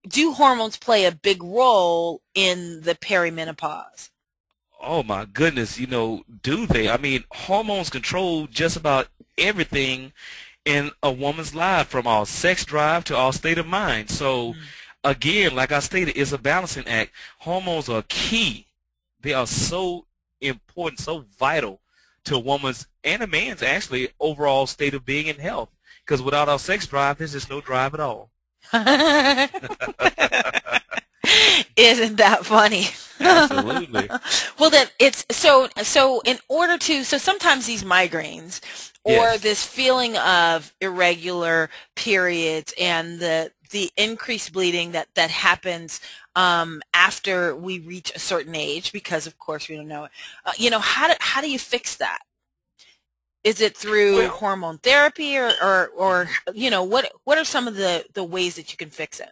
do hormones play a big role in the perimenopause? Oh my goodness, do they? I mean, hormones control just about everything in a woman's life, from our sex drive to our state of mind. So, again, like I stated, it's a balancing act. Hormones are key. They are so important, so vital to a woman's and a man's actually overall state of being and health. Because without our sex drive, there's just no drive at all. Isn't that funny? Absolutely. Well, then it's so in order to so sometimes these migraines or Yes. this feeling of irregular periods and the increased bleeding that happens after we reach a certain age, because of course we don't know it. How do you fix that? Is it through Well, hormone therapy or what are some of the ways that you can fix it?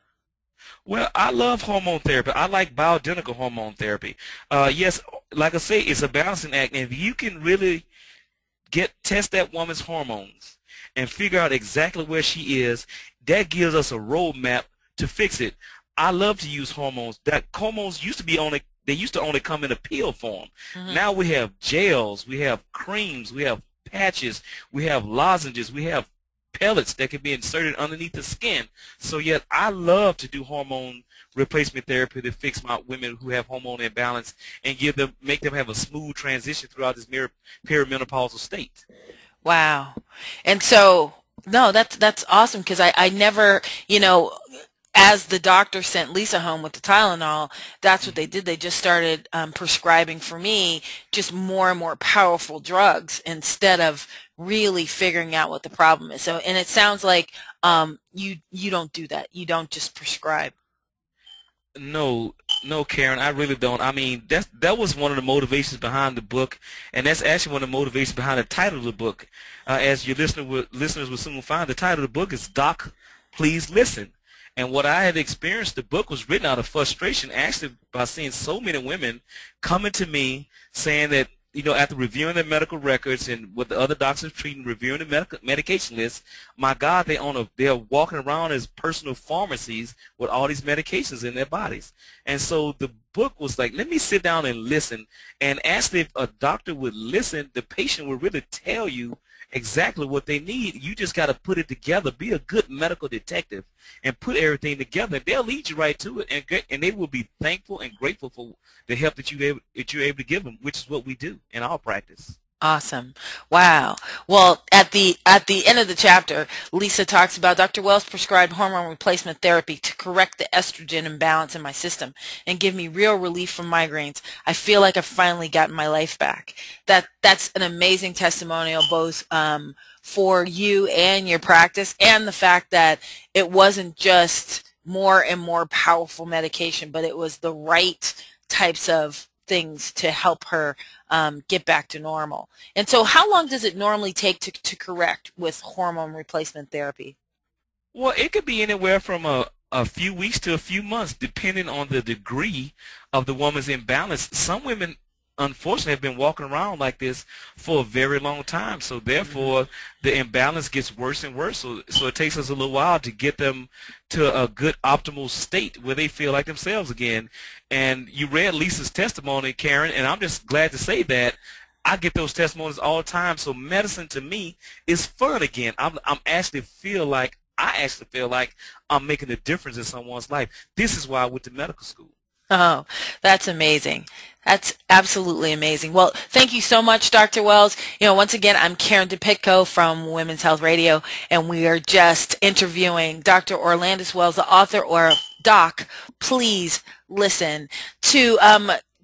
Well, I love hormone therapy. I like bioidentical hormone therapy. Yes, like I say, it's a balancing act. And if you can really test that woman's hormones and figure out exactly where she is, that gives us a roadmap to fix it. I love to use hormones. That hormones used to be only they used to only come in a pill form. Hmm. Now we have gels, we have creams, we have patches, we have lozenges, we have pellets that can be inserted underneath the skin. So yet I love to do hormone replacement therapy to fix my women who have hormone imbalance and make them have a smooth transition throughout this perimenopausal state. Wow. And so, no, that's awesome because I never, as the doctor sent Lisa home with the Tylenol, that's what they did. They just started prescribing for me just more and more powerful drugs instead of really figuring out what the problem is. So, and it sounds like you don't do that. You don't just prescribe. No, no, Karen, I really don't. I mean, that was one of the motivations behind the book, and that's actually one of the motivations behind the title of the book. As your listeners will soon find, the title of the book is "Doc, Please Listen." And what I had experienced, the book was written out of frustration, actually, by seeing so many women coming to me saying that, after reviewing their medical records and what the other doctors treating, reviewing the medication list, my God, they're walking around as personal pharmacies with all these medications in their bodies. And so the book was like, let me sit down and listen. And actually, if a doctor would listen, the patient would really tell you exactly what they need. You just got to put it together. Be a good medical detective and put everything together. They'll lead you right to it, and they will be thankful and grateful for the help that you're able to give them, which is what we do in our practice. Awesome. Wow. Well, at the end of the chapter, Lisa talks about Dr. Wells prescribed hormone replacement therapy to correct the estrogen imbalance in my system and give me real relief from migraines. I feel like I've finally gotten my life back. That's an amazing testimonial, both for you and your practice, and the fact that it wasn't just more and more powerful medication, but it was the right types of things to help her get back to normal. And so how long does it normally take to correct with hormone replacement therapy? Well, it could be anywhere from a few weeks to a few months, depending on the degree of the woman's imbalance. Some women, unfortunately, have been walking around like this for a very long time. So therefore, the imbalance gets worse and worse. So it takes us a little while to get them to a good optimal state where they feel like themselves again. And you read Lisa's testimony, Karen, and I'm just glad to say that I get those testimonies all the time. So medicine to me is fun again. I actually feel like I'm making a difference in someone's life. This is why I went to medical school. Oh, that's amazing. That's absolutely amazing. Well, thank you so much, Dr. Wells. Once again, I'm Karen DePitco from Women's Health Radio, and we are just interviewing Dr. Orlandis Wells, the author or doc. Please listen to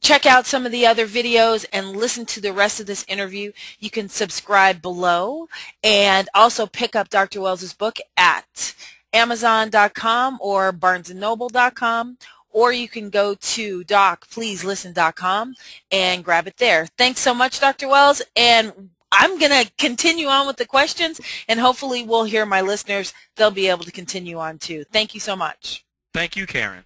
check out some of the other videos and listen to the rest of this interview. You can subscribe below and also pick up Dr. Wells's book at Amazon.com or BarnesandNoble.com, or you can go to docpleaselisten.com and grab it there. Thanks so much, Dr. Wells, and I'm going to continue on with the questions, and hopefully we'll hear my listeners. They'll be able to continue on too. Thank you so much. Thank you, Karen.